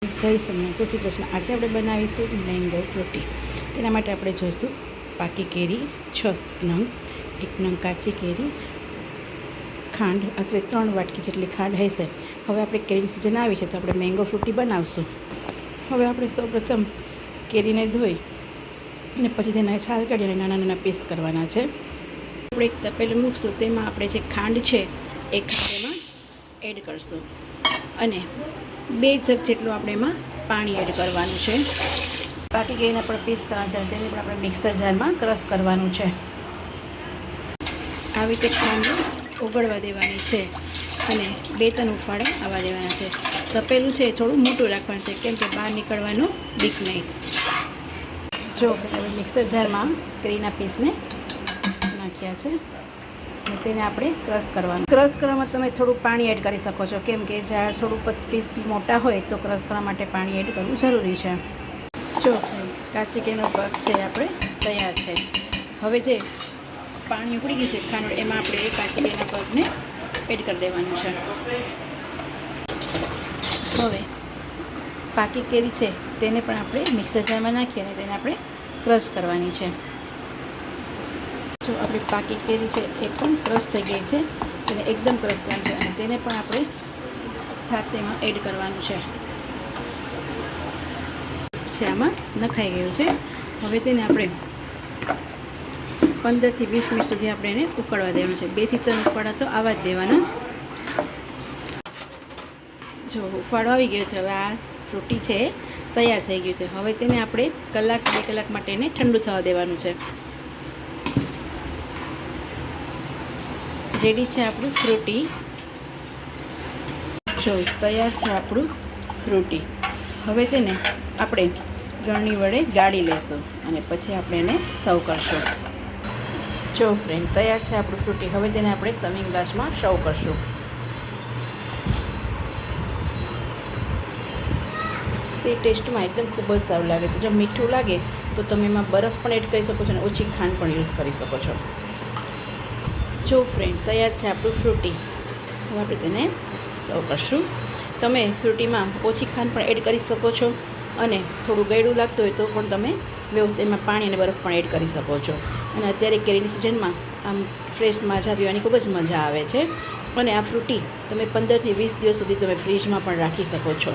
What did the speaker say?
જય સોમનાથ, જય શ્રી કૃષ્ણ. આજે આપણે બનાવીશું મેંગો ફ્રૂટી. તેના માટે આપણે જોઈશું પાકી કેરી 6 નંગ, 1 નંગ કાચી કેરી, ખાંડ આશરે 3 વાટકી જેટલી ખાંડ હશે. હવે આપણે કેરીની સિઝન આવી છે તો આપણે મેંગો ફ્રૂટી બનાવશું. હવે આપણે સૌપ્રથમ કેરીને ધોઈ અને પછી તેના છાલ કાઢીને નાના નાના પીસ કરવાના છે. આપણે એક તપેલું મૂકશું, તેમાં આપણે જે ખાંડ છે એ ખાંડ એમાં એડ કરશું અને 2 જગ જેટલું આપણે એમાં પાણી એડ કરવાનું છે. બાકી કેરીના પણ પીસ કરવાના છે, તેને પણ આપણે મિક્સર જારમાં ક્રશ કરવાનું છે. આવી રીતે ખાંડ ઓગળવા દેવાની છે અને 2-3 ઉફાળા આવવા દેવાના છે. તપેલું છે એ થોડું મોટું રાખવાનું છે, કેમ કે બહાર નીકળવાનું બીક નહીં. જો હવે મિક્સર જારમાં કેરીના પીસને નાખ્યા છે અને તેને આપણે ક્રશ કરવાનું. ક્રશ કરવામાં તમે થોડું પાણી એડ કરી શકો છો, કેમ કે જ્યારે થોડું પીસ મોટા હોય તો ક્રશ કરવા માટે પાણી એડ કરવું જરૂરી છે. જો કાચી કેરીનો પાક છે આપણે તૈયાર છે. હવે જે પાણી ઉકળી ગયું છે ખાંડ, એમાં આપણે કાચી કેરીના પાકને એડ કરી દેવાનું છે. હવે પાકી કેરી છે તેને પણ આપણે મિક્સર જારમાં નાખી અને તેને આપણે ક્રશ કરવાની છે. જો આપણી પાકી કેરી છે એ પણ ક્રશ થઈ ગઈ છે, તેને એકદમ ક્રશ કરવાની છે અને તેને પણ આપણે તેમાં એડ કરવાનું છે. આમાં નખાઈ ગયું છે. હવે તેને આપણે 15 થી 20 મિનિટ સુધી આપણે એને ઉકળવા દેવાનું છે. 2 થી 3 ઉફાળા તો આવવા જ દેવાના. જો ઉફાળો આવી ગયો છે, હવે આ ફ્રૂટી છે તૈયાર થઈ ગયું છે. હવે તેને આપણે 1-2 કલાક માટે એને ઠંડુ થવા દેવાનું છે. રેડી છે આપણું ફ્રૂટી. જો તૈયાર છે આપણું ફ્રૂટી. હવે તેને આપણે ગળણી વડે ગાળી લઈશું અને પછી આપણે એને સર્વ કરશું. જો ફ્રેન્ડ તૈયાર છે આપણું ફ્રૂટી. હવે તેને આપણે સર્વિંગ ગ્લાસમાં સર્વ કરશું. તે ટેસ્ટમાં એકદમ ખૂબ જ સારું લાગે છે. જો મીઠું લાગે તો તમે એમાં બરફ પણ એડ કરી શકો છો અને ઓછી ખાંડ પણ યુઝ કરી શકો છો. જો ફ્રેન્ડ તૈયાર છે આપણું ફ્રૂટી. હવે આપણે તેને સર્વ કરશું. તમે ફ્રૂટીમાં ઓછી ખાંડ પણ એડ કરી શકો છો અને થોડું ગળ્યું લાગતું હોય તો પણ તમે વ્યવસ્થિત એમાં પાણી અને બરફ પણ એડ કરી શકો છો. અને અત્યારે કેરીની સિઝનમાં આમ ફ્રેશ માજા પીવાની ખૂબ જ મજા આવે છે. અને આ ફ્રૂટી તમે 15 થી 20 દિવસ સુધી તમે ફ્રીજમાં પણ રાખી શકો છો.